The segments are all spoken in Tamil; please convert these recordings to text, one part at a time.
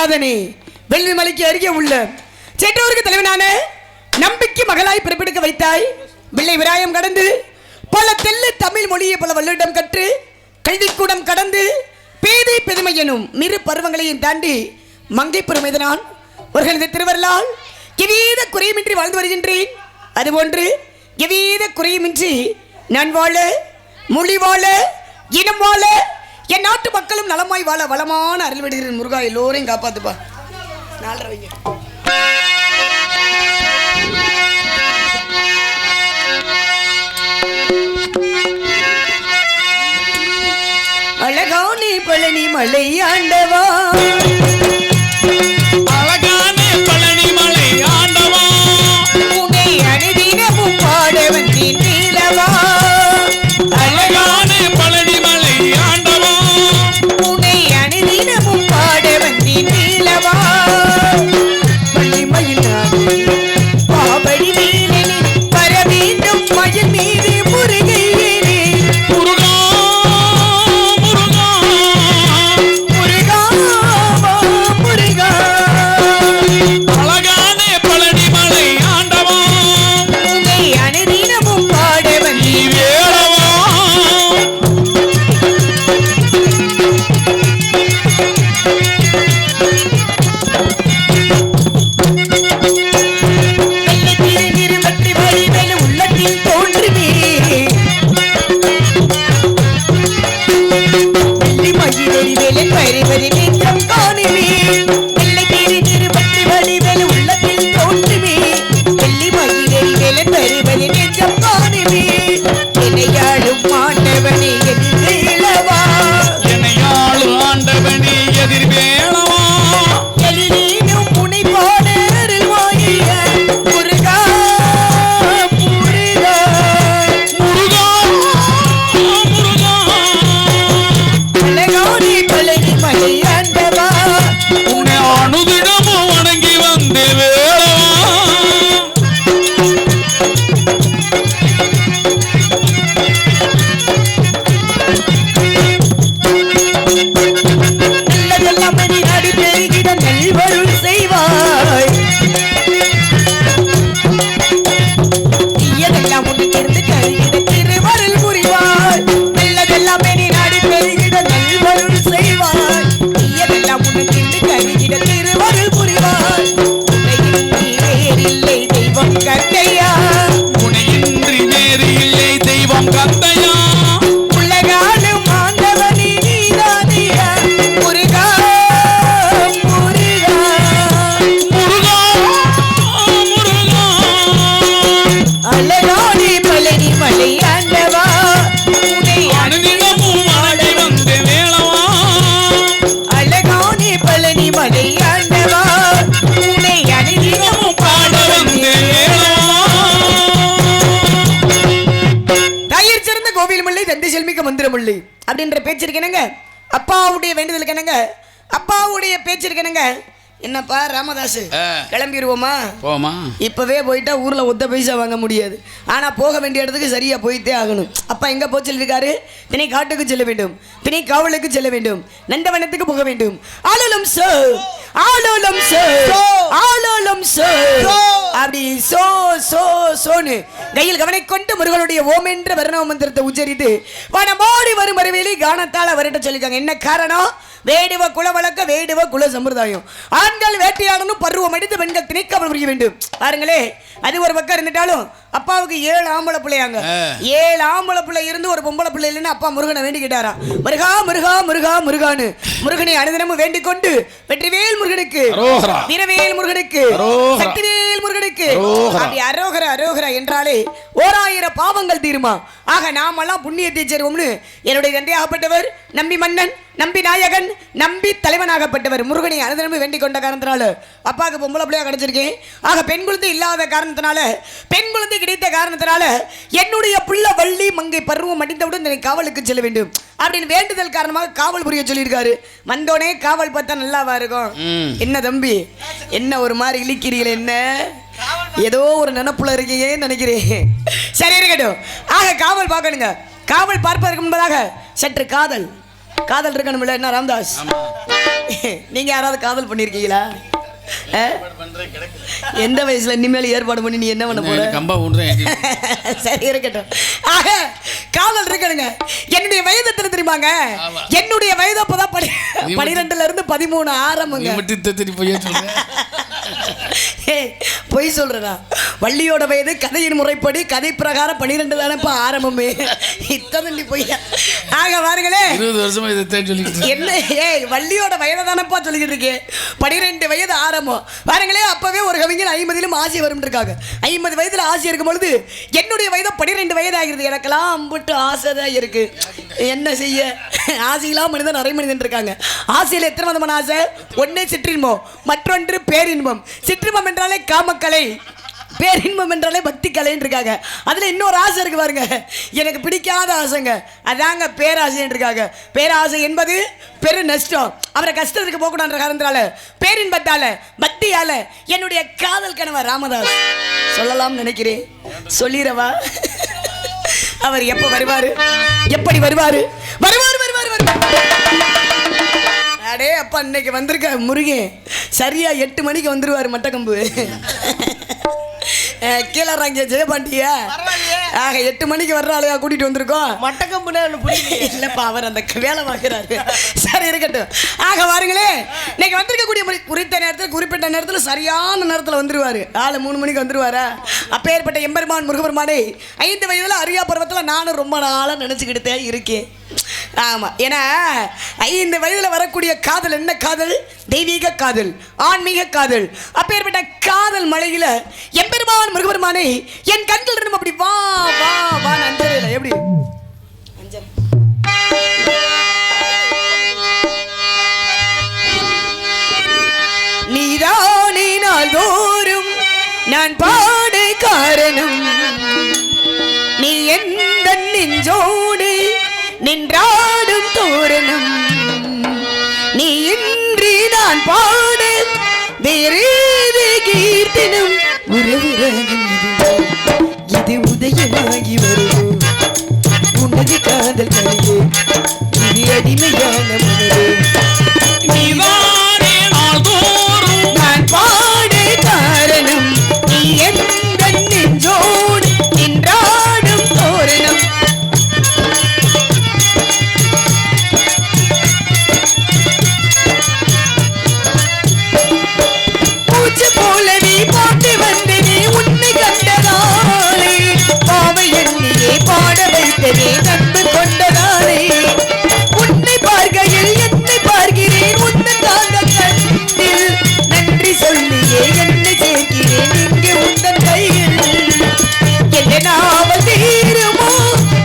நாதனே, வெள்ளி மலைக்கு அருகே உள்ள செற்றூருக்கு தலைவனான நம்பிக்கை மகளாய் பிறப்பெடுக்க வைத்தாய். வெள்ளை விராயம் கடந்து பல தெல்லு தமிழ் மொழியை பல வல்லுடம் கற்று கல்விக்கூடம் கடந்து பேதை பெருமை எனும் மிரு பருவங்களையும் தாண்டி மங்கை பெருமைதனான் ஒரு திருவருளால் எவ்வித குறையுமின்றி வாழ்ந்து வருகின்றேன். அதுபோன்று எவ்வித குறையுமின்றி நான் வாழ, மொழி வாழ, இனம் வாழ, என் நாட்டு மக்களும் நலமாய் வாழ வளமான அருள் விடுகிறேன். முருகா, எல்லோரையும் காப்பாத்துப்பா. 4:30 வைங்க. அழகானே பழனி மலை ஆண்டவா, அழகானே பழனி மலை ஆண்டவா, உன்னை அனுதினமும் பாட வந்தேன் நீலவா. அழகானே பழனி மலை ஆண்டவா, உன்னை அனுதினமும் பாட வந்தேன் நீலவா. பள்ளிமயில் பாபடி மேலே வர வேண்டும் மயில் மீது முருகையேனே. முருகா முருகா முருகா முருகா, அழகானே பழனி மலை ஆண்டவா, உன்னை அனுதினமும் பாட நீ வந்தேன் வேளவா. என்னையாளு ஆண்டவனே எதிர் வேளவா. முருகா முருகா, உன்னை அனுதினமும் வணங்கி வந்தே வேளவா. செய்வாய் தீயதெல்லாம் உன்னை தெரிந்து கருகிட திருவருள் புரிவாய். நல்லதெல்லாம் நீ நாடி பெருகிட நல்வருள் செய்வாய். தீயதெல்லாம் உன்னை தெரிந்து கருகிட திருவருள் புரிவாய். உன்னையின்றி வேறில்லை தெய்வம் கந்தையா, உனையின்றி வேறு இல்லை தெய்வம் கந்தையா. உலகாலும் ஆண்டவனே நீதானியா. முருகா முருகா, முருகா முருகா, அழகானே பழனி மலை ஆண்டவா, உன்னை அனுதினமும் வணங்கி வந்தே வேளவா. அழகானே பழனி மலை ஆண்டவா, உன்னை அனுதினமும் பாட வந்தே வேளவா. தாயிற் சிறந்த கோவில் முல்லை தந்தை செல்மிக்க மந்திரமுல்லை அப்படின்ற பேச்சு இருக்கணுங்க. அப்பாவுடைய வேண்டுதலுக்கு என்னங்க, அப்பாவுடைய பேச்சு இருக்கணுங்க. என்னப்பா ராமதாஸ், கிளம்பிடுவோமா? போமா, இப்பவே போயிட்டா ஊர்ல ஒத்த பைசா வாங்க முடியாது. ஆனா போக வேண்டிய இடத்துக்கு சரியா போயிட்டே ஆகணும். அப்பா எங்க போய் சொல்லிருக்காரு? திணை காட்டுக்கு செல்ல வேண்டும், திணை காவலுக்கு செல்ல வேண்டும், நந்தவனத்துக்கு போக வேண்டும். ஆலோலம் சோ ஆலோலம் சோ ஆலோலம் சோ அப்படி சோ சோ சோனு கையில் கவனை கொண்டு முருகனுடைய ஓம் என்ற வர்ணவ மந்திரத்தை உச்சரித்து வனமோடி வரும் மறுவேலி கானத்தால வரட்ட சொல்லிருக்காங்க. என்ன காரணம்? வேடுவ குல வழக்க, வேடுவ குல சம்பிரதாயம். ஆண்கள் வேட்டையாடணும், பருவம் அடித்து பெண்கள் திணைக்காமல் புரிய வேண்டும். பாருங்களே, அது ஒரு பக்கம் இருந்துட்டாலும் அப்பாவுக்கு 7 ஆம்பளை பிள்ளையாங்க. 7 ஆம்பளை பிள்ளை இருந்து ஒரு பொம்பளை பிள்ளை இல்லைன்னு அப்பா முருகனை வேண்டிக்கிட்டாரா. முருகா முருகா முருகா முருகானு முருகனை அனுதினமும் வேண்டிக் கொண்டு வெற்றிவேல் முருகனுக்கு, வீரவேல் முருகனுக்கு, சக்திவேல் முருகனுக்கு அப்படி அரோகர அரோகர என்றாலே 1000 பாவங்கள் தீருமா. ஆக நாமெல்லாம் புண்ணியத்தை சேருவோம்னு என்னுடைய தந்தையாகப்பட்டவர் நம்பி மன்னன், நம்பி நாயகன், நம்பி தலைவனாகப்பட்டவர் முருகனை அனுதினமும் வேண்டிக் கொண்ட காரணத்தினால அப்பாவுக்கு பொம்பளை பிள்ளையா கிடைச்சிருக்கேன். ஆக பெண் குழந்தை இல்லாத காரணத்தினால, பெண் குழந்தை கிடைத்த காரணத்தினால என்னுடைய புள்ள வள்ளி மங்கை பருவம் அடித்தவுடன் என்னை காவலுக்கு செல்ல வேண்டும் அப்படின்னு வேண்டுதல் காரணமாக காவல் புரிய சொல்லியிருக்காரு. வந்தோடனே காவல் பார்த்தா நல்லாவா இருக்கும்? என்ன தம்பி, என்ன ஒரு மாதிரி இழிக்கிறீங்களே, என்ன ஏதோ ஒரு நினப்புல இருக்கீங்கன்னு நினைக்கிறேன். சரி இருக்கட்டும். ஆக காவல் பார்க்கணுங்க. காவல் பார்ப்பதற்கு முன்பதாக சற்று காதல் காதல் இருக்கணும்ல என்ன ராமதாஸ்? நீங்க யாராவது காதல் பண்ணிருக்கீங்களா? எந்த வயசுல இனிமேல் ஏற்பாடு பண்ணி நீ என்ன பண்ண போற? கம்பா ஊன்றேன். சரி இருக்கட்டும். ஆக காதல் இருக்கணுங்க. என்னுடைய வயது எத்தனை தெரியுமாங்க? என்னுடைய வயது அப்பதான் 12ல இருந்து 13 ஆரம்பங்க. பொய் சொல்றா? வள்ளியோட வயது கதையின் முறைப்படி கதை பிரகாரம் 12 தானேப்பா ஆரம்பமே. இத்தனை பொய். ஆக பாருங்களே 20 வருஷமா இதை சொல்லிட்டு என்ன? வள்ளியோட வயதை தானேப்பா சொல்லிக்கிட்டு இருக்கேன். 12 வயது ஆரம்பம் பாருங்களே. அப்பவே ஒரு கவிஞர் 50லும் ஆசை வரும் இருக்காங்க. 50 வயதுல ஆசை இருக்கும் பொழுது என்னுடைய வயது 12 வயது ஆகிறது. எனக்கெல்லாம் அம்புட்டு ஆசை தான் இருக்கு. என்ன செய்ய? ஆசையெல்லாம் மனிதன் அரை மனிதன் இருக்காங்க. ஆசையில் எத்தனை விதமான ஆசை? ஒன்னே சிற்றின்பம், மற்றொன்று பேரின்பம். சிற்றின்பம் என்றாலே காமக்கலை, பேரின்பம் என்றாலே பக்தி கலைன்னு இருக்காங்க. அதில் இன்னொரு ஆசை இருக்கு பாருங்க, எனக்கு பிடிக்காத ஆசைங்க, அதாங்க பேராசைன்னு இருக்காங்க. பேராசை என்பது பெரு நஷ்டம். அவரை கஷ்டத்துக்கு போகக்கூடாதுன்ற காரணத்தால, பேரின்பத்தால, பக்தியால என்னுடைய காதல் கணவர் ராமதாஸ் சொல்லலாம் நினைக்கிறேன். சொல்லிடவா? அவர் எப்போ வருவாரு? எப்படி வருவாரு? வருவார் வருவார் வருவார். அடே அப்பா, இன்னைக்கு வந்திருக்க முருகன் சரியா 8 மணிக்கு வந்துருவாரு. மட்டக்கம்பு கீழே இறங்கிய ஜெயபாண்டியா. ஆக 8 மணிக்கு வர்ற ஆளையா கூட்டிட்டு வந்திருக்கோம். மட்டக்கம்புனா இல்லப்பா, அவர் அந்த வேலை பார்க்கிறாரு. சரி இருக்கட்டும். ஆக வாருங்களே, இன்னைக்கு வந்திருக்கக்கூடிய குறித்த நேரத்தில், குறிப்பிட்ட நேரத்தில், சரியான நேரத்தில் வந்துருவாரு. 3 மணிக்கு வந்துருவாரா? அப்பேற்பட்ட எம்பெருமான் முருகபெருமானை 5 வயதுல அரியா பருவத்தில் நானும் ரொம்ப நாளாக நினைச்சுக்கிட்டே இருக்கேன். ஆமா, ஏன்னா 5 வயதுல வரக்கூடிய காதல் என்ன காதல்? தெய்வீக காதல், ஆன்மீக காதல். அப்பேற்பட்ட காதல் மலையில எம்பெருமான் முருகபெருமானை என் கண்கள் இருந்து அப்படி வா வா வா அஞ்சல. எப்படி நீதானே நாள்தோறும் நான் பாட காரணம், நீ எந்த நெஞ்சோடு நின்றாடும் தோரணம், நீ இன்றி நான் பாட வேறேது கீர்த்தனம், உறவுராகம் இது உதயமாகி வரும் உனது காதல் கலையே, இது அடிமையான மனதே, நீதானே நாள்தோறும் நான் பாட காரணம், நீ எந்த நெஞ்சோடு நின்றாடும் தோரணம். போலவே பாட்டு வந்தனே உன்னை கண்டதாலே, பாவை எண்ணியே பாட வைத்தனே நட்பு கொண்டதாலே, உன்னை பார்க்கையில் என்னை பார்க்கிறேன் உன்னை தாங்க கண்ணில், நன்றி சொல்லியே என்னை சேர்க்கிறேன் இங்கு உந்தன் கையில், என்ன நாவல் தீருமோ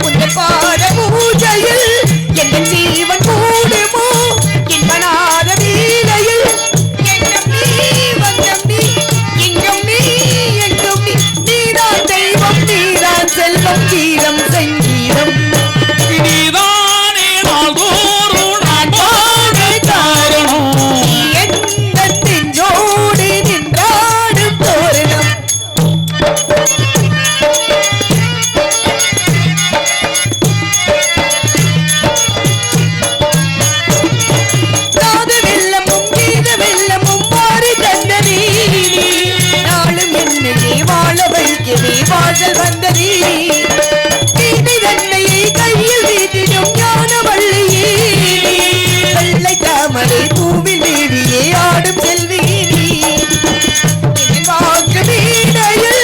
உந்தன் பாத பூஜையில், என்ன ஜீவன் கூடுமோ என்பனாத வீலையில், செல்வம் கீதம் சங்கீதம், நீதானே நாள்தோறும் நான் பாட காரணம், நீ எந்த நெஞ்சோடு நின்றாடும் தோரணம். காது வெள்ளமும் கீத வெள்ளமும் மாறி தந்த நீ, நாளும் என்னையே வாழ வைக்கவே வாசல் வந்த நீ, தன்னையை கையில் வீட்டிடும் ஞான வள்ளியே, வெள்ளை தாமரை பூவில் தேவியே ஆடும் செல்வி நீ, வாக்கு வீணையில்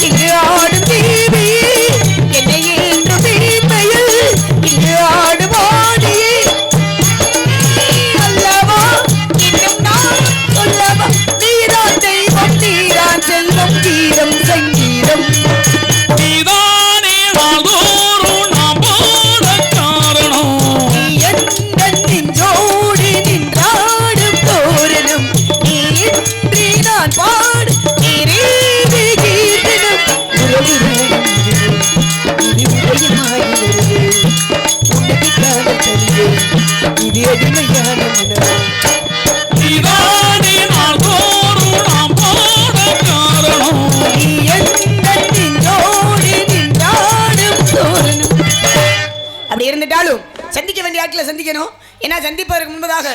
இங்கு ஆடும் தேவியே, என்னை ஏற்று வீண்மையில் இங்கு ஆடும் ஆடியே, அல்லவா இன்னும் நான் சொல்லவா, நீதான் தெய்வம் நீதான் செல்வம் கீதம் சங்கீதம், நீதானே நாள்தோறும் நான் பாட காரணம், நீ எந்த நெஞ்சோடு நின்றாடும் தோரணம், நீ இன்றி நான் பாடு நீரேது கீர்த்தனம், உறவுராகம் இது உதயமாகி வருது உனது காதல் கலியே, இது அடிமையான மனம், நீதானே நாள்தோறும் நான் பாட காரணம், நீ எந்த நெஞ்சோடு நின்றாடும் தோரணம். அப்படி இருந்துட்டாலும் சந்திக்க வேண்டிய ஆட்களை சந்திக்கணும். ஏன்னா சந்திப்பதற்கு முன்பதாக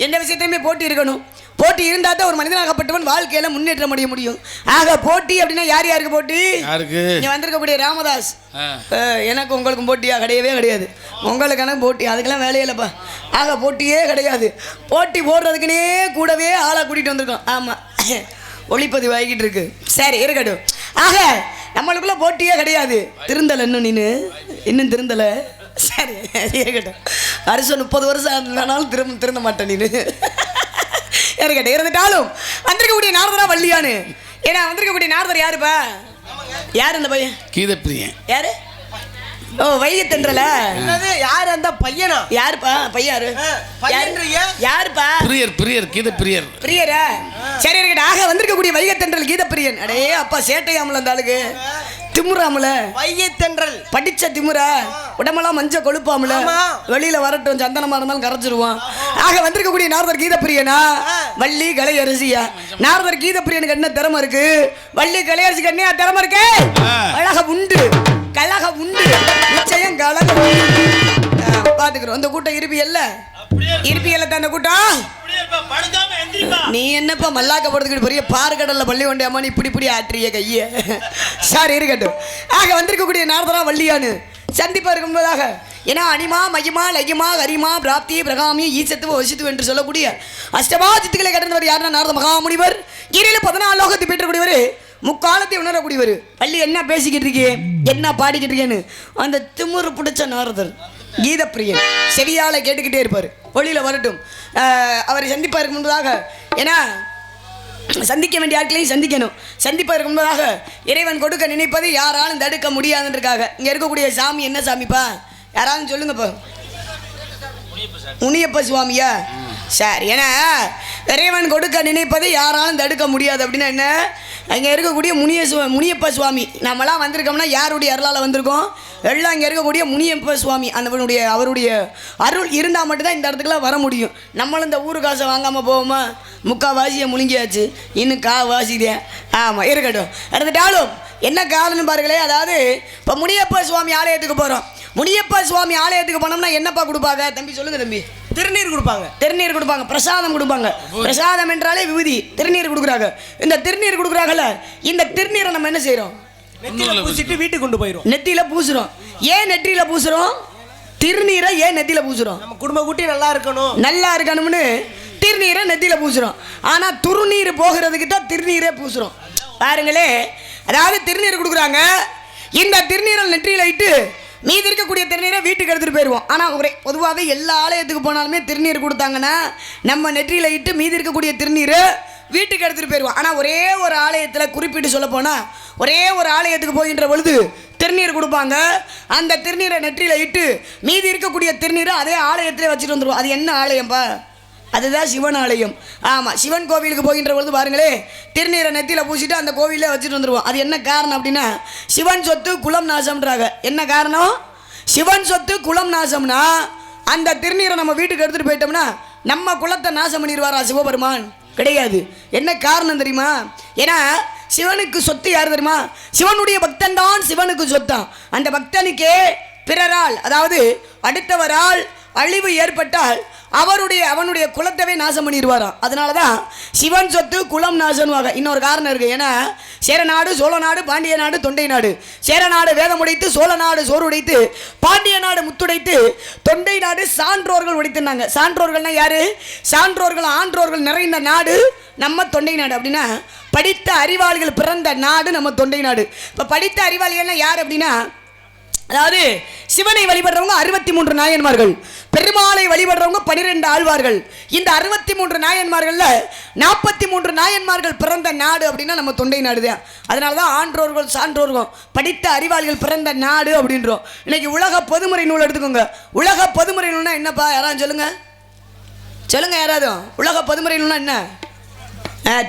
எந்த விஷயத்தையுமே போட்டி இருக்கணும். போட்டி இருந்தால் தான் ஒரு மனிதனாகப்பட்டவன் வாழ்க்கையில் முன்னேற்றம் அடைய முடியும். ஆக போட்டி அப்படின்னா யார் யாருக்கு போட்டி? யாருக்கு? நீ வந்திருக்கக்கூடிய ராமதாஸ், எனக்கு உங்களுக்கும் போட்டியா? கிடையவே கிடையாது. உங்களுக்கு எனக்கு போட்டி அதுக்கெல்லாம் வேலையே இல்லைப்பா. ஆக போட்டியே கிடையாது. போட்டி போடுறதுக்குன்னே கூடவே ஆளாக கூட்டிகிட்டு வந்திருக்கோம். ஆமாம், ஒளிப்பதிவு ஆகிட்டு இருக்கு. சரி இருக்கட்டும். ஆக நம்மளுக்குள்ள போட்டியே கிடையாது. திருந்தலை இன்னும் திருந்தலை. சரி இருக்கட்டும். வருஷம் 30 வருஷம் ஆனாலும் திருந்த மாட்டேன் இருக்கட்டும். இருந்துட்டாலும் வந்திருக்கக்கூடிய நாரதரா வள்ளியானு. ஏன்னா வந்திருக்கக்கூடிய நாரதர் யாருப்பா? யார் அந்த பையன்? கீதப்பிரியன். யாரு? ஓ, வைகத்தென்றல. யாரு அந்த பையனா? யாருப்பா பையாரு? யாருப்பா? பிரியர் கீதப்பிரியர். பிரியரா? சரி இருக்கட்டும். ஆக வந்திருக்கக்கூடிய வைகத்தென்றல் கீதப்பிரியன். அடே அப்பா, சேட்டையாமல அந்த ஆளுக்கு திமுறாமல. வைகத்தென்றல் படிச்ச திமுறா, உடம்பெல்லாம் மஞ்ச கொழுப்பாமல. வெளியில வரட்டும், சந்தனமா இருந்தாலும் கரைச்சிருவான். ஆக வந்திருக்கக்கூடிய நாரதர் கீதப்பிரியனா? வள்ளி கலையரசியா? நாரதர் கீதப்பிரியனுக்கு என்ன திறமை இருக்கு? வள்ளி கலையரசிக்கு என்ன திறமை இருக்கு? அழக உண்டு, கழக உண்டு, நிச்சயம் கழக பாத்துக்கிறோம். அந்த கூட்டம் இருப்பியல்ல அந்த கூட்டம். நீ என்னப்பா மல்லாக்க போடுறதுக்கு பெரிய பாறுகடல்ல பள்ளி கொண்டே அம்மா, நீ இப்படி ஆற்றிய கைய. சார் இருக்கட்டும். ஆக வந்திருக்கக்கூடிய நாரதரா வள்ளியானு சந்திப்பதற்கு முன்பதாக ஏன்னா அனிமா மகிமா லகிமா ஹரிமா பிராப்தி பிரகாமி ஈசத்துவ வசித்துவ என்று சொல்லக்கூடிய அஷ்டமா சித்துக்களை கடந்தவர் யாருன்னா நாரத மகாமுனிவர். கீரையில 14 லோகத்தை பெற்றக்கூடியவர், முக்காலத்தை உணரக்கூடியவர். வள்ளி என்ன பேசிக்கிட்டு இருக்கே, என்ன பாடிக்கிட்டு இருக்கேன்னு அந்த திமுரு பிடிச்ச நாரதர் கீதப்பிரியன் செவியால கேட்டுக்கிட்டே இருப்பார். ஒளியில வரட்டும். அவரை சந்திப்பதற்கு முன்பதாக ஏன்னா சந்திக்க வேண்டிய ஆட்களையும் சந்திக்கணும். சந்திப்பதற்கு முன்பதாக இறைவன் கொடுக்க நினைப்பதை யாராலும் தடுக்க முடியாதுன்றக்காக இங்கே இருக்கக்கூடிய சாமி என்ன சாமிப்பா? யாராலும் சொல்லுங்கப்பா. முனியப்ப சுவாமியா? சரி. ஏன்னா இறைவன் கொடுக்க நினைப்பதை யாராலும் தடுக்க முடியாது அப்படின்னா என்ன? அங்கே இருக்கக்கூடிய முனியப்ப சுவாமி. நம்மளாம் வந்திருக்கோம்னா யாருடைய அருளால் வந்திருக்கோம்? எல்லாம் இங்கே இருக்கக்கூடிய முனியப்ப சுவாமி அவருடைய அருள் இருந்தால் மட்டும்தான் இந்த இடத்துக்குலாம் வர முடியும். நம்மளும் இந்த ஊரு காசை வாங்காமல் போவோமா? முக்கால்வாசியை முழுங்கியாச்சு, இன்னும் காவாசிதேன். ஆமாம் இருக்கட்டும். இருந்துட்டாலும் என்ன காரணம்னு பாருங்களே. அதாவது இப்போ முனியப்ப சுவாமி ஆலயத்துக்கு போகிறோம். முனியப்ப சுவாமி ஆலயத்துக்கு போனோம்னா என்னப்பா கொடுப்பாங்க தம்பி? சொல்லுங்க தம்பி. திருநீர் கொடுப்பாங்க, பிரசாதம் கொடுப்பாங்க. பிரசாதம் என்றாலே விபூதி. திருநீர் கொடுக்குறாங்க. இந்த திருநீர் கொடுக்குறாங்கல்ல, இந்த திருநீரை நம்ம என்ன செய்யறோம்? நெத்தியில பூசிட்டு வீட்டுக்கு கொண்டு போயிரும். நெத்தியில பூசுறோம். ஏன் நெற்றியில பூசுறோம்? திருநீரை ஏன் நெத்தியில பூசுறோம்? நம்ம குடும்ப கூட்டி நல்லா இருக்கணும்னு திருநீரை நெத்தியில பூசுறோம். ஆனா துருநீர் போகிறதுக்கு தான் திருநீரே பூசுறோம். பாருங்களே, அதாவது திருநீர் கொடுக்குறாங்க. இந்த திருநீரை நெற்றியில இட்டு மீதி இருக்கக்கூடிய திருநீரை வீட்டுக்கு எடுத்துகிட்டு போயிடுவோம். ஆனால் பொதுவாகவே எல்லா ஆலயத்துக்கு போனாலுமே திருநீர் கொடுத்தாங்கன்னா நம்ம நெற்றியில் இட்டு மீதி இருக்கக்கூடிய திருநீரை வீட்டுக்கு எடுத்துகிட்டு போயிடுவோம். ஆனால் ஒரே ஒரு ஆலயத்தில் குறிப்பிட்டு சொல்ல போனால், ஒரே ஒரு ஆலயத்துக்கு போகின்ற பொழுது திருநீர் கொடுப்பாங்க. அந்த திருநீரை நெற்றியில் இட்டு மீதி இருக்கக்கூடிய திருநீரை அதே ஆலயத்திலே வச்சுட்டு வந்துடுவோம். அது என்ன ஆலயம்பா? அதுதான் சிவன் ஆலயம். ஆமாம், சிவன் கோவிலுக்கு போகின்ற பொழுது பாருங்களே, திருநீரை நெத்தியில் பூசிட்டு அந்த கோவிலே வச்சுட்டு வந்துடுவோம். அது என்ன காரணம் அப்படின்னா, சிவன் சொத்து குலம் நாசம்ன்றாங்க. என்ன காரணம்? சிவன் சொத்து குலம் நாசம்னா அந்த திருநீரை நம்ம வீட்டுக்கு எடுத்துகிட்டு போயிட்டோம்னா நம்ம குலத்தை நாசம் பண்ணிடுவாரா சிவபெருமான்? கிடையாது. என்ன காரணம் தெரியுமா? ஏன்னா சிவனுக்கு சொத்து யார் தெரியுமா? சிவனுடைய பக்தன் தான் சிவனுக்கு சொத்தான். அந்த பக்தனுக்கே பிறரால், அதாவது அடுத்தவரால் அழிவு ஏற்பட்டால் அவனுடைய குலத்தவே நாசம் பண்ணிடுவாராம். அதனால தான் சிவன் சொத்து குலம் நாசம்வாங்க. இன்னொரு காரணம் இருக்குது. ஏன்னா சேரநாடு, சோழநாடு, பாண்டிய நாடு, தொண்டை நாடு. சேரநாடு வேதம் உடைத்து, சோழநாடு சோறு உடைத்து, பாண்டிய நாடு முத்துடைத்து, தொண்டை நாடு சான்றோர்கள் உடைத்துனாங்க. சான்றோர்கள்னா யாரு? சான்றோர்கள் ஆன்றோர்கள் நிறைந்த நாடு நம்ம தொண்டை நாடு. அப்படின்னா படித்த அறிவாளிகள் பிறந்த நாடு நம்ம தொண்டை நாடு. இப்போ படித்த அறிவாளிகள்னா யார் அப்படின்னா, அதாவது சிவனை வழிபடுறவங்க 63 நாயன்மார்கள், பெருமாளை வழிபடுறவங்க 12 ஆழ்வார்கள். இந்த 63 நாயன்மார்கள்ல 43 நாயன்மார்கள் பிறந்த நாடு அப்படின்னா நம்ம தொண்டை நாடு தான். அதனால தான் ஆன்றோர்கள் சான்றோர்கள் படித்த அறிவாளிகள் பிறந்த நாடு அப்படின்றோம். இன்னைக்கு உலக பொதுமுறை நூல் எடுத்துக்கோங்க. உலக பொதுமுறை நூல்னா என்னப்பா? யாராவது சொல்லுங்க யாராவது. உலக பொதுமுறை நூல்னா என்ன?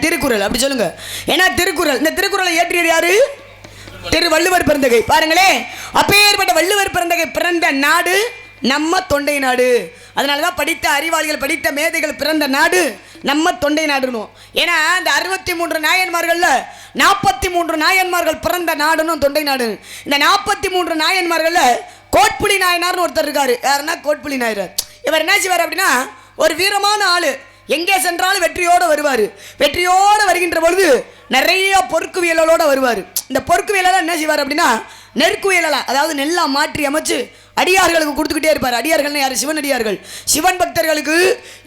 திருக்குறள். அப்படி சொல்லுங்க. ஏன்னா திருக்குறள், இந்த திருக்குறளை இயற்றியது யாரு? திருவள்ளுவர் பிறந்தகை. பாருங்களே, அப்பேற்பட்ட வள்ளுவர் பிறந்தகை பிறந்த நாடு நம்ம தொண்டை நாடு. அதனால தான் படித்த அறிவாளிகள், படித்த மேதைகள் பிறந்த நாடு நம்ம தொண்டை நாடுனும். ஏன்னா இந்த 63 நாயன்மார்கள்ல 43 நாயன்மார்கள் பிறந்த நாடுன்னு தொண்டை நாடு. இந்த 43 நாயன்மார்கள்ல கோட்புலி நாயனார்னு ஒருத்தர் இருக்காரு. யாருன்னா கோட்புலி நாயனார். இவர் என்ன செய்வார் அப்படின்னா ஒரு வீரமான ஆளு, எங்கே சென்றாலும் வெற்றியோடு வருவார். வெற்றியோடு வருகின்ற பொழுது நிறைய பொறுக்குவியலோட வருவார். இந்த பொறுக்குவியலாம் என்ன செய்வார் அப்படின்னா நெருக்குவியலாம், அதாவது நெல்லா மாற்றி அமைச்சு அடியார்களுக்கு கொடுத்துக்கிட்டே இருப்பார். அடியார்கள்னு யார்? சிவன் அடியார்கள். சிவன் பக்தர்களுக்கு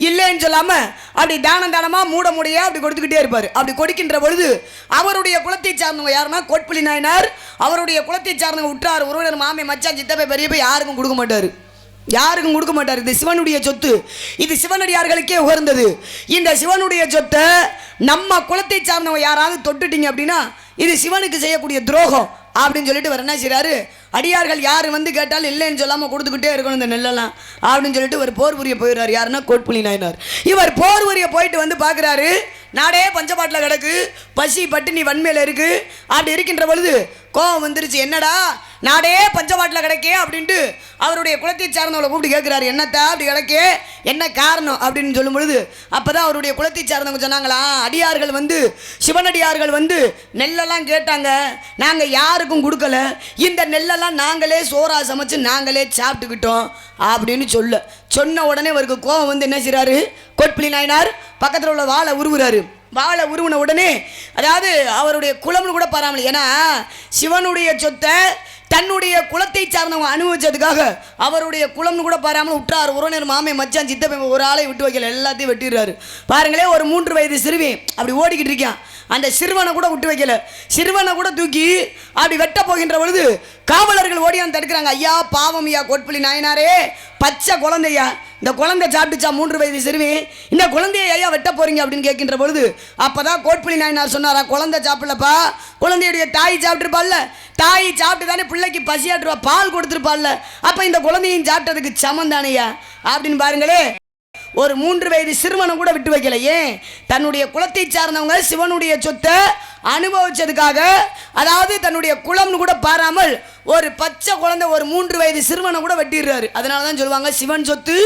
இல்லைன்னு சொல்லாமல் அப்படி தானமாக மூட மூடையாக அப்படி கொடுத்துக்கிட்டே இருப்பார். அப்படி கொடுக்கின்ற பொழுது அவருடைய குலத்தை சார்ந்தவங்க யாருன்னா கோட்புலி நாயனார், அவருடைய குலத்தை சார்ந்தவங்க உற்றார் உறவினர் மாமே மச்சான் சித்தப்பை பெரியப்பை யாருக்கும் கொடுக்க மாட்டார். யாருக்கும் கொடுக்க மாட்டார். இது சிவனுடைய சொத்து, இது சிவனடியார்களுக்கே உகர்ந்தது. இந்த சிவனுடைய சொத்தை நம்ம குலத்தை சார்ந்தவங்க யாராவது தொட்டுட்டீங்க அப்படின்னா இது சிவனுக்கு செய்யக்கூடிய துரோகம் அப்படின்னு சொல்லிட்டு அவர் என்ன செய்றாரு, அடியார்கள் யார் வந்து கேட்டாலும் இல்லைன்னு சொல்லாமல் கொடுத்துக்கிட்டே இருக்கணும் இந்த நெல்லெல்லாம் அப்படின்னு சொல்லிட்டு ஒரு போர் புரிய போயிடுறாரு. யாருன்னா கோட்புலி நாயனார். இவர் போர் புரிய போயிட்டு வந்து பார்க்குறாரு, நாடே பஞ்சபாட்டில் கிடக்கு, பசி பட்டினி வன்மையில் இருக்கு. அப்படி இருக்கின்ற பொழுது கோபம் வந்துருச்சு. என்னடா நாடே பஞ்சபாட்டில் கிடக்கே அப்படின்ட்டு அவருடைய குலத்தை சார்ந்தவங்களை கூப்பிட்டு கேட்குறாரு, என்னத்தா அப்படி கிடக்கே, என்ன காரணம் அப்படின்னு சொல்லும் பொழுது அப்போ தான் அவருடைய குலத்தை சார்ந்தவங்க சொன்னாங்களா, அடியார்கள் வந்து சிவனடியார்கள் வந்து நெல்லெல்லாம் கேட்டாங்க, நாங்கள் யாருக்கும் கொடுக்கல, இந்த நெல்லெல்லாம் நாங்களே சோறா சமைச்சு நாங்களே சாப்பிட்டுக்கிட்டோம் அப்படின்னு சொன்ன உடனே அவருக்கு கோபம் வந்து என்ன செய்கிறாரு, கோட்புலி நாயனார் பக்கத்தில் உள்ள வாளை உருவுறாரு. வாழை உருவின உடனே, அதாவது அவருடைய குலம்னு கூட பாராமல், ஏன்னா சிவனுடைய சொத்தை தன்னுடைய குலத்தை சார்ந்தவங்க அனுபவிச்சதுக்காக அவருடைய குலம்னு கூட பாராமல் உற்றார் உறவினர் மாமே மச்சான் சித்தப்பை ஒரு ஆளை விட்டு வைக்கல, எல்லாத்தையும் வெட்டிடுறாரு. பாருங்களே, ஒரு 3 வயது சிறுவன் அப்படி ஓடிக்கிட்டு இருக்கான். அந்த சிறுவனை கூட விட்டு வைக்கல, சிறுவனை கூட தூக்கி அப்படி வெட்ட போகின்ற பொழுது காவலர்கள் ஓடியாந்து தடுக்கிறாங்க. ஐயா பாவம் ஐயா, கோட்புலி நாயனாரே, பச்சை குழந்தையா, இந்த குழந்தை சாப்பிட்டுச்சா 3 வயது சிறுவன், இந்த குழந்தைய ஐயா வெட்ட போறீங்க அப்படின்னு கேட்கின்ற பொழுது அப்பதான் கோட்புலி நாயனார் சொன்னாரா, குழந்தை சாப்பிடலப்பா, குழந்தையுடைய தாய் சாப்பிட்டுருப்பாள்ல, தாய் சாப்பிட்டு தானே பிள்ளைக்கு பசியாட்டுருவா, பால் கொடுத்துருப்பாள்ல, அப்ப இந்த குழந்தையும் சாப்பிட்டதுக்கு சமம் தானையா அப்படின்னு பாருங்களே. ஒரு 3 வயது சிறுவனை கூட விட்டு வைக்கல. ஏன்? தன்னுடைய குலத்தை சார்ந்தவங்க சிவனுடைய சொத்தை அனுபவிச்சதுக்காக, அதாவது தன்னுடைய குலம்னு கூட பாராமல் ஒரு பச்சை குழந்தை ஒரு 3 வயது சிறுவனை கூட வெட்டிடுறாரு. அதனால தான் சொல்லுவாங்க சிவன் சொத்து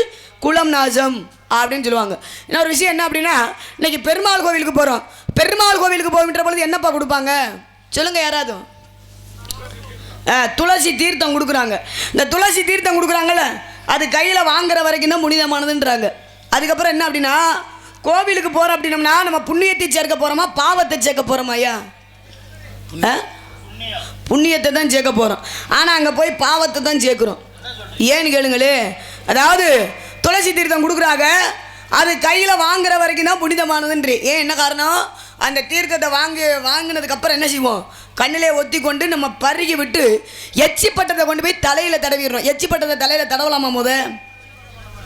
குலம் நாசம் அப்படின்னு சொல்லுவாங்க. இன்னொரு விஷயம் என்ன அப்படின்னா, இன்னைக்கு பெருமாள் கோவிலுக்கு போகிறோம். பெருமாள் கோவிலுக்கு போகின்ற பொழுது என்னப்பா கொடுப்பாங்க சொல்லுங்க யாராவது? துளசி தீர்த்தம் கொடுக்குறாங்க. இந்த துளசி தீர்த்தம் கொடுக்குறாங்கல்ல, அது கையில் வாங்குற வரைக்கும் தான் புனிதமானதுன்றாங்க. அதுக்கப்புறம் என்ன அப்படின்னா, கோவிலுக்கு போகிறோம் அப்படின்னம்னா நம்ம புண்ணியத்தை சேர்க்க போகிறோமா பாவத்தை சேர்க்க போகிறோமா? ஐயா புண்ணியத்தை தான் சேர்க்க போகிறோம், ஆனால் அங்கே போய் பாவத்தை தான் சேர்க்குறோம். ஏன்னு கேளுங்களே, அதாவது துளசி தீர்த்தம் கொடுக்குறாங்க, அது கையில் வாங்குற வரைக்கும் தான் புனிதமானதுன்றி. ஏன் என்ன காரணம்? அந்த தீர்த்தத்தை வாங்கினதுக்கப்புறம் என்ன செய்வோம், கண்ணிலே ஒத்தி கொண்டு நம்ம பருகி விட்டு எச்சி பட்டத்தை கொண்டு போய் தலையில் தடவிடுறோம். எச்சி பட்டத்தை தலையில் தடவலாமா?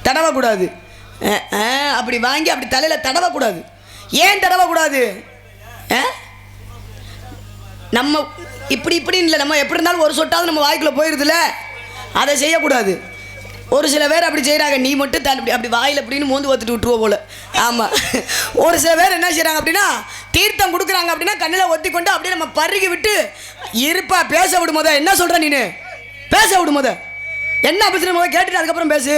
தடவக்கூடாது. அப்படி வாங்கி அப்படி தலையில் தடவக்கூடாது. ஏன் தடவக்கூடாது? நம்ம இப்படி இல்லை, நம்ம எப்படி இருந்தாலும் ஒரு சொட்டாவது நம்ம வாய்க்குள்ளே போயிடுதுல, அதை செய்யக்கூடாது. ஒரு சில பேர் அப்படி செய்கிறாங்க, நீ மட்டும் அப்படி வாயில் அப்படின்னு மோந்து பார்த்துட்டு விட்டுருவோம் போல. ஆமாம், ஒரு சில பேர் என்ன செய்கிறாங்க அப்படின்னா, தீர்த்தம் கொடுக்குறாங்க அப்படின்னா கண்ணில் ஒத்தி கொண்டு அப்படியே நம்ம பருகி விட்டு இருப்பா பேச விடுமோத. என்ன சொல்கிற நீ? பேச விடுமோத, என்ன பேசுகிற போத கேட்டுட்டு அதுக்கப்புறம் பேசு.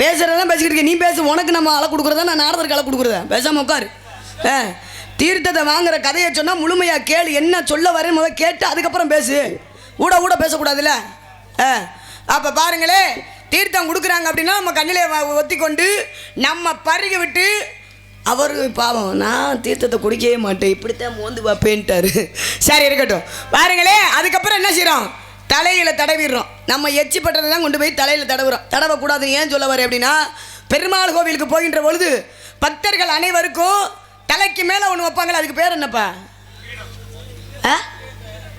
பேசுகிறதான் பேசிக்கிட்டு இருக்க, நீ பேசு. உனக்கு நம்ம அலை கொடுக்குறதா, நான் நாரதருக்கு அலை கொடுக்குறதா? பேசாமல் உட்காரு. தீர்த்தத்தை வாங்குற கதையை சொன்னால் முழுமையாக கேளு, என்ன சொல்ல வரேன்னு முதல் கேட்டு அதுக்கப்புறம் பேசு. ஊட பேசக்கூடாதுல்ல. அப்போ பாருங்களே, தீர்த்தம் கொடுக்குறாங்க அப்படின்னா நம்ம கண்ணிலே ஒத்தி கொண்டு நம்ம பருகி விட்டு, அவர் பாவம் நான் தீர்த்தத்தை குடிக்கவே மாட்டேன், இப்படித்தான் மோந்து பார்ப்பேன்ட்டாரு. சரி இருக்கட்டும். பாருங்களே, அதுக்கப்புறம் என்ன செய்கிறோம், தலையில் தடவிடுறோம். நம்ம எச்சி பட்டதை தான் கொண்டு போய் தலையில் தடவுறோம். தடவக்கூடாதுன்னு ஏன் சொல்ல வரேன் அப்படின்னா, பெருமாள் கோவிலுக்கு போகின்ற பொழுது பக்தர்கள் அனைவருக்கும் தலைக்கு மேலே ஒன்று வைப்பாங்களே, அதுக்கு பேர் என்னப்பா?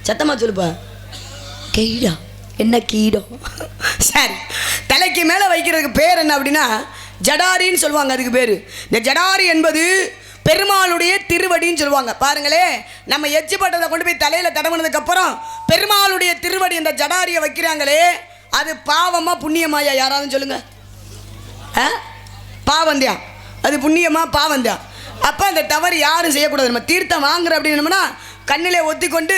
சத்தமாக சொல்லுப்பா. கீடா. என்ன கீடம்? சரி, தலைக்கு மேலே வைக்கிறதுக்கு பேர் என்ன அப்படின்னா ஜடாரின்னு சொல்லுவாங்க. அதுக்கு பேர் இந்த ஜடாரி என்பது பெருமாளுடைய திருவடின்னு சொல்லுவாங்க. பாருங்களே, நம்ம எச்சி பட்டதை கொண்டு போய் தலையில் தடவுனதுக்கப்புறம் பெருமாளுடைய திருவடி இந்த ஜடாரியை வைக்கிறாங்களே, அது பாவமா புண்ணியமாயா? யாராவது சொல்லுங்க. பாவந்தியா? அது புண்ணியமா பாவந்தியா? அப்போ அந்த தவறு யாரும் செய்யக்கூடாது. நம்ம தீர்த்தம் வாங்குற அப்படின்னோம்னா கண்ணிலே ஒத்தி கொண்டு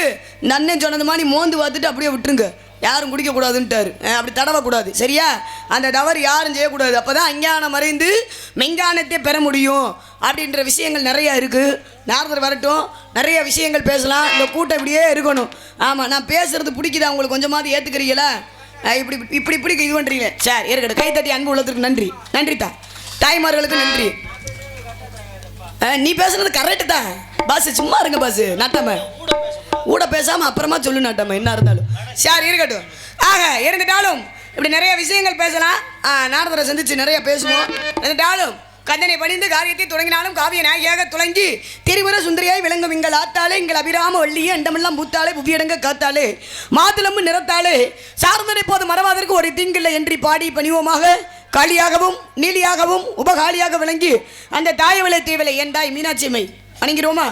நன்னே சொன்னது மாதிரி மோந்து பார்த்துட்டு அப்படியே விட்டுருங்க, யாரும் குடிக்கக்கூடாதுன்ட்டார். அப்படி தடவக்கூடாது, சரியா? அந்த தவறு யாரும் செய்யக்கூடாது. அப்போ தான் அஞ்ஞானம் மறைந்து மெஞ்ஞானத்தை பெற முடியும் அப்படின்ற விஷயங்கள் நிறையா இருக்குது. நாரதர் வரட்டும், நிறைய விஷயங்கள் பேசலாம். இந்த கூட்டம் இப்படியே இருக்கணும். ஆமாம், நான் பேசுகிறது பிடிக்குதா உங்களுக்கு? கொஞ்சமாவது ஏற்றுக்கிறீங்களா? இப்படி இப்படி இப்படி இது பண்ணுறீங்க சார் இருக்கட்டும். கைத்தட்டி அன்பு உள்ளதுக்கு நன்றி. நன்றித்தா. தாய்மார்களுக்கு நன்றி. நீ பேசுறது கரெக்டு தான் பாஸ். சும்மா இருங்க பாஸ். நாட்டாம கூட பேசாமல் அப்புறமா சொல்லு நாட்டாம என்ன இருந்தாலும். சார் இருக்கட்டும். ஆக இருந்துட்டாலும் இப்படி நிறைய விஷயங்கள் பேசலாம். நாரதரை சந்திச்சு நிறைய பேசுவோம். இருந்துட்டாலும் கந்தனை பணிந்து காரியத்தை தொடங்கினாலும் காவிய நாயகியாக துளங்கி திரிபுர சுந்தரியாய் விளங்கும் எங்கள் ஆத்தாலே எங்கள் அபிராம வள்ளியே அண்டமெல்லாம் பூத்தாலே புவியடங்க காத்தாலே மாதுளம்பு நிறத்தாலே சார்ந்தனை போது மறவாதற்கு ஒரு தீங்கில்லை என்று பாடி பணிவோமாக காளியாகவும் நீலியாகவும் உபகாளியாக விளங்கி அந்த தாயவளை தேவலை என் தாய் மீனாட்சி அம்மை வணங்கிறோமா?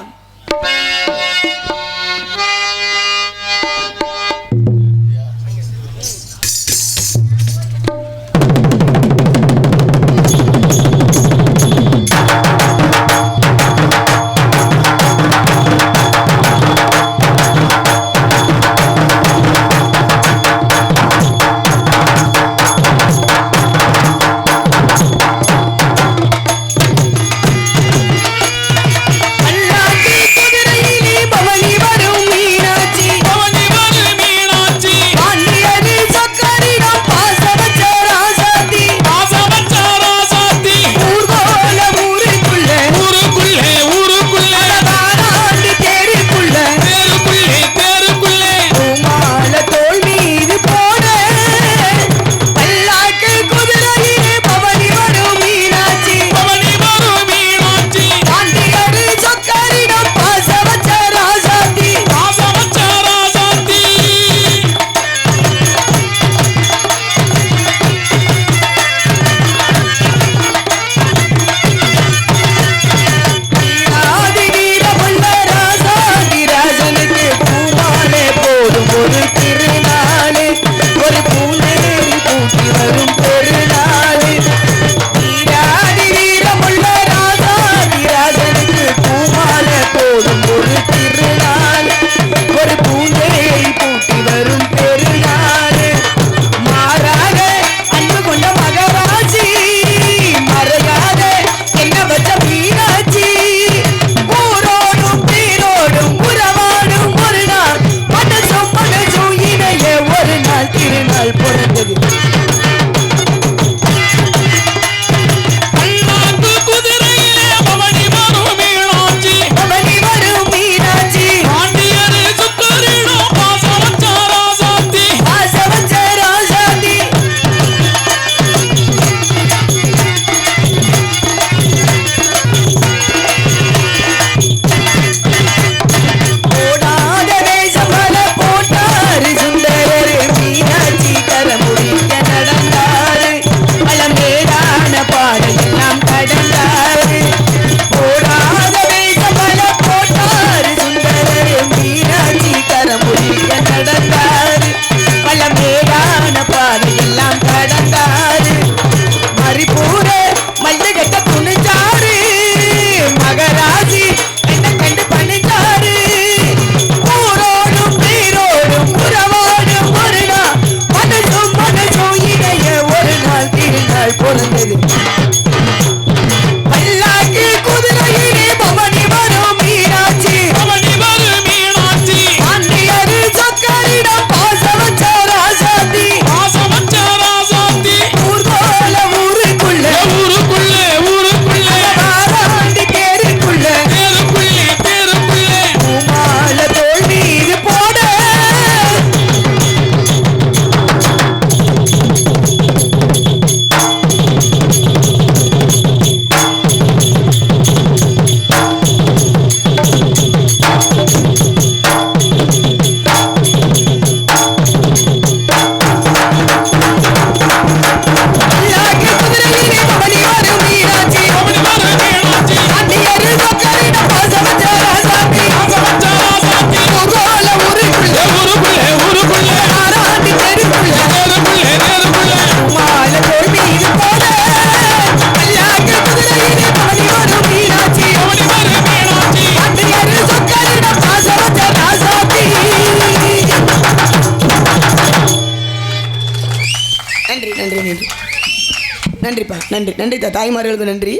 நன்றிப்பா. நன்றி தாய்மார்களுக்கு நன்றி.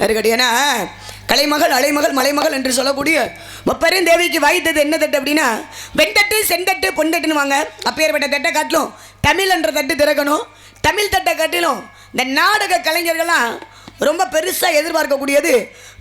இருக்கட்டும். ஏன்னா கலைமகள் அலைமகள் மலைமகள் என்று சொல்லக்கூடிய முப்பெரும் தேவிக்கு வாய்த்தது என்ன தட்டு அப்படின்னா வெண்தட்டு செந்தட்டு பொன்தட்டுன்னு வாங்க. அப்பேற்பட்ட தட்டை காட்டிலும் தமிழ் என்ற தட்டு திறக்கணும். தமிழ் தட்டை காட்டிலும் இந்த நாடக கலைஞர்கள்லாம் ரொம்ப பெருசாக எதிர்பார்க்கக்கூடியது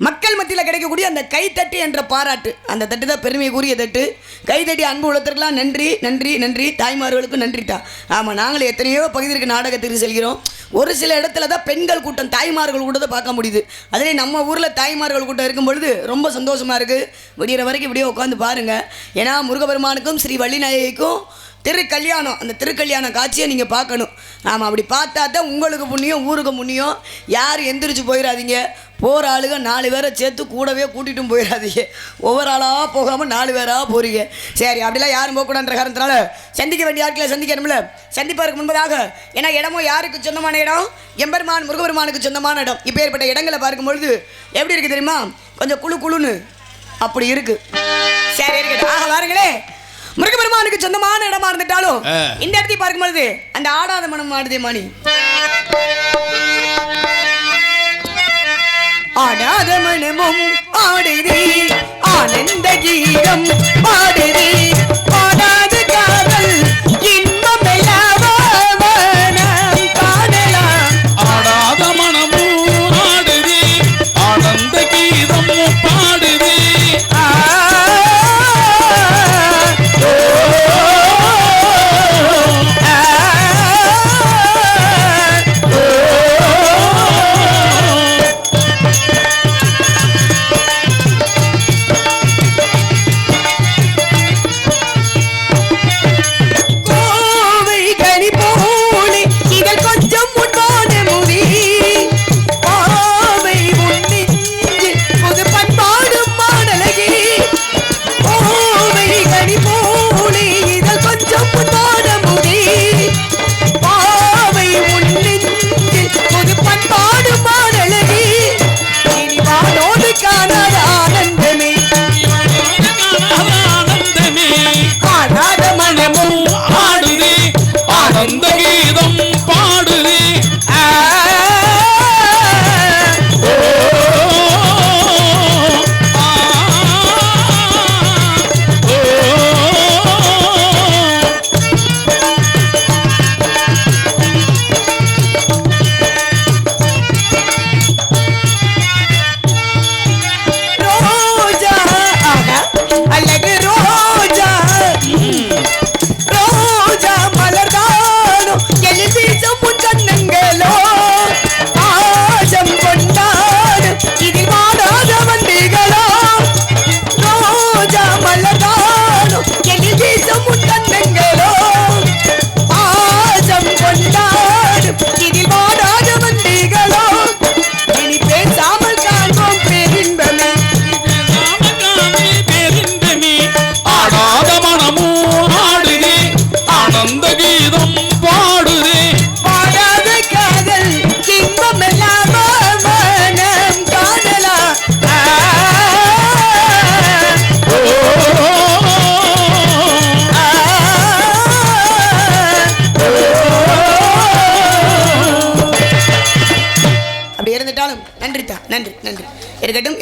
மக்கள் மத்தியில் கிடைக்கக்கூடிய அந்த கைத்தட்டு என்ற பாராட்டு. அந்த தட்டு தான் பெருமைக்குரிய தட்டு. கைத்தட்டி அன்பு உலகத்திற்கெல்லாம் நன்றி நன்றி நன்றி. தாய்மார்களுக்கும் நன்றி தான். ஆமாம், நாங்கள் எத்தனையோ பகுதிக்கு நாடகத்திற்கு செல்கிறோம். ஒரு சில இடத்துல தான் பெண்கள் கூட்டம் தாய்மார்கள் கூட்டத்தை பார்க்க முடியுது. அதிலே நம்ம ஊரில் தாய்மார்கள் கூட்டம் இருக்கும் பொழுது ரொம்ப சந்தோஷமாக இருக்குது. விடிகிற வரைக்கும் இப்படியே உட்காந்து பாருங்கள். ஏன்னா முருகபெருமானுக்கும் ஸ்ரீ வள்ளிநாயகிக்கும் திருக்கல்யாணம், அந்த திருக்கல்யாண காட்சியை நீங்கள் பார்க்கணும். ஆமாம், அப்படி பார்த்தா தான் உங்களுக்கு புண்ணியம், ஊருக்கு புண்ணியம். யாரும் எந்திரிச்சு போயிடாதீங்க. போகிற ஆளுங்க 4 பேரை சேர்த்து கூடவே கூட்டிகிட்டும் போயிடாதீங்க. ஒவ்வொரு ஆளாக போகாமல் 4 பேராக போகிறீங்க. சரி, அப்படிலாம் யாரும் போகக்கூடாதுன்ற காரணத்தினால சந்திக்க வேண்டிய ஆட்களை சந்திக்கணும்ல. சந்திப்பதற்கு முன்பதாக ஏன்னா இடமும் யாருக்கு சொந்தமான இடம்? எம்பெருமான் முருகபெருமானுக்கு சொந்தமான இடம். இப்போ ஏற்பட்ட இடங்களை பார்க்கும்பொழுது எப்படி இருக்குது தெரியுமா? கொஞ்சம் குழு குழுன்னு அப்படி இருக்குது. சரி, இருக்கட்டும். ஆக வாருங்களே, முருகபெருமானுக்கு சொந்தமான இடமா இருந்துட்டாலும் இந்த இடத்தை பார்க்கும்பொழுது அந்த ஆடாத மனம் ஆடுதே மாணி. ஆடாத மனமும் ஆடுதே, ஆனந்த கீதம் பாடுதே, பாடாத காதல் இன்பம் எல்லாம் காணலாம். ஆடாத மனமும் ஆடுதே, ஆனந்த கீதம் பாடுதே.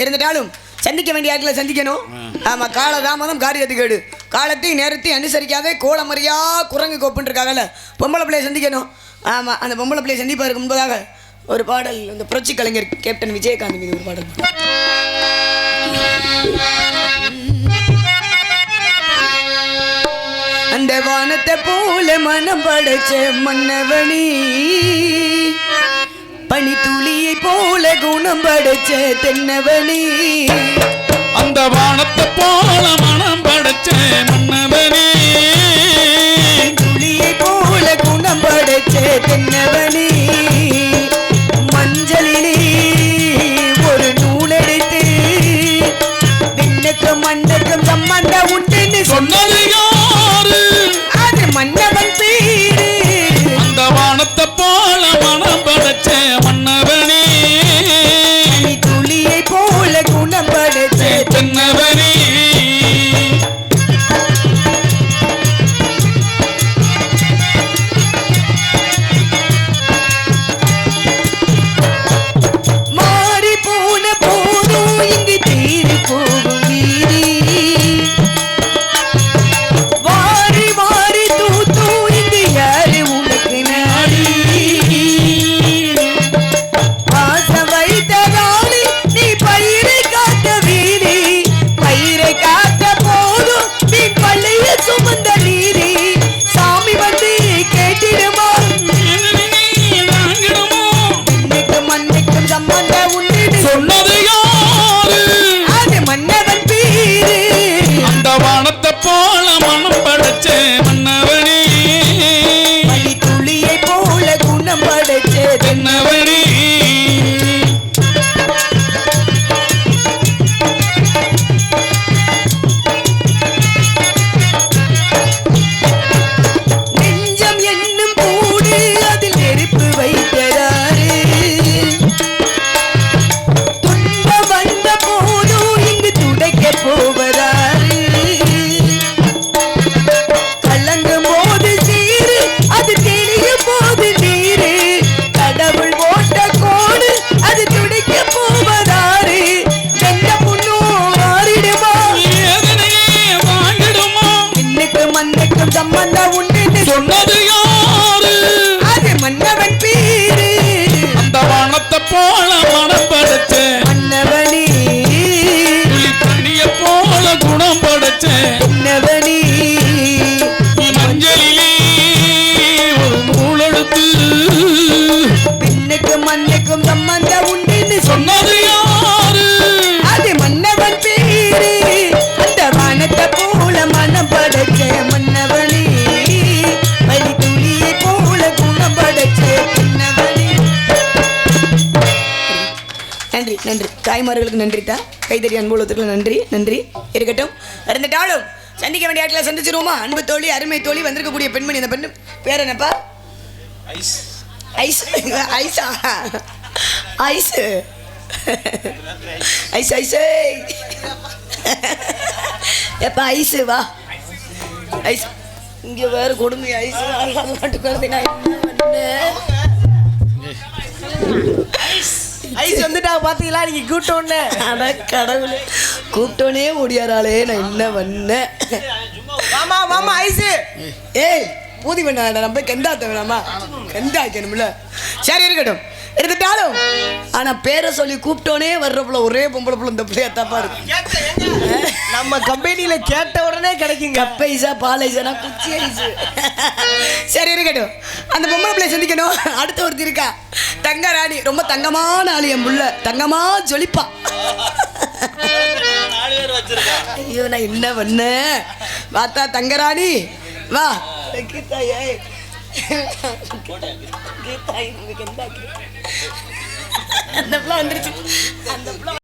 இருந்துட்டாலும் சந்திக்க வேண்டிய ஆட்களை சந்திக்கணும். ஆமா, கால தாமதம் காரியத்துக்கு கேடு. காலத்தை நேரத்தை அனுசரிக்காத கோலமறியா குரங்கு கோப்புன்னு இருக்காங்கல்ல, பொம்பளை பிள்ளையை சந்திக்கணும். ஆமா, அந்த பொம்பளை பிள்ளையை சந்திப்பதற்கு முன்பதாக ஒரு பாடல், இந்த புரட்சி கலைஞர் கேப்டன் விஜயகாந்த் மீது ஒரு பாடல். அந்த வானத்தை போல மனம் படைச்ச மன்னவனி, பனித்துளியை போல குணம் படைச்ச தென்னவனி, அந்த வானத்தை போல மனம் படைச்ச மன்னவனி, துளியை போல குணம் படைச்ச தென்னவனி, மஞ்சளிலே ஒரு நூலெடுத்து விண்ணுக்கும் மண்ணுக்கும் சம்பந்த உண்டுன்னு சொன்னது யாரு? அது மன்னவன் பேரு. அந்த வானத்தை போல மனம் படைச்ச மன்னவனி, துளியை போல குணம் படைச்ச தென்னவனி. தாய்மார்களுக்கு நன்றி தான். கைதறி அன்புலத்துக்கு நன்றி நன்றி இருக்கட்டும். இருந்துட்டாலும் சந்திக்க வேண்டிய ஆட்களை சந்திச்சிருவோமா? அன்பு தோழி, அருமை தோழி, வந்திருக்கக்கூடிய பெண்மணி. அந்த பெண்ணு பேர் என்னப்பா? ஐஸ். ஐஸா? ஐஸ் ஐஸ் ஐஸ் எப்பா ஐஸு வா. ஐஸ் இங்கே வேறு கொடுமை. ஐஸ் மாட்டுக்கு நான் ஐஸ் வந்துட்டா பாத்தீங்களா நீங்க கூட்டோன்னு? அட கடவுளே, கூப்பிட்டோனே ஓடியாராளே, நான் என்ன பண்ணேன்? மாமா மாமா ஐஸ். ஏய் பூதி பண்ண நம்ம கெந்தாத்த வேணாமா? கெந்தாக்கணும்ல. சரி இருக்கட்டும். இருக்கட்டாலும் ஆனா பேரை சொல்லி கூப்பிட்டோனே வர்றப்பல ஒரே பொம்பளை பிள்ளை இந்த பிள்ளையா தப்பா இருக்கு. நம்ம கம்பெனியில கேட்ட உடனே கிடைக்குங்க. கப்பைசா பாலைசா குச்சி ஐசு. சரி இருக்கட்டும். அந்த பொம்பளை பிள்ளை சந்திக்கணும். அடுத்த ஒருத்தி இருக்கா தங்க ராணி. ரொம்ப தங்கமான ஆளு என் புள்ள. தங்கமா ஜொலிப்பா. ஐயோ நான் என்ன பண்ணேன்? பார்த்தா தங்கராணி வா. கீதாயே கீதாய் அந்த பிள்ளை வந்துருச்சு. அந்த பிள்ளை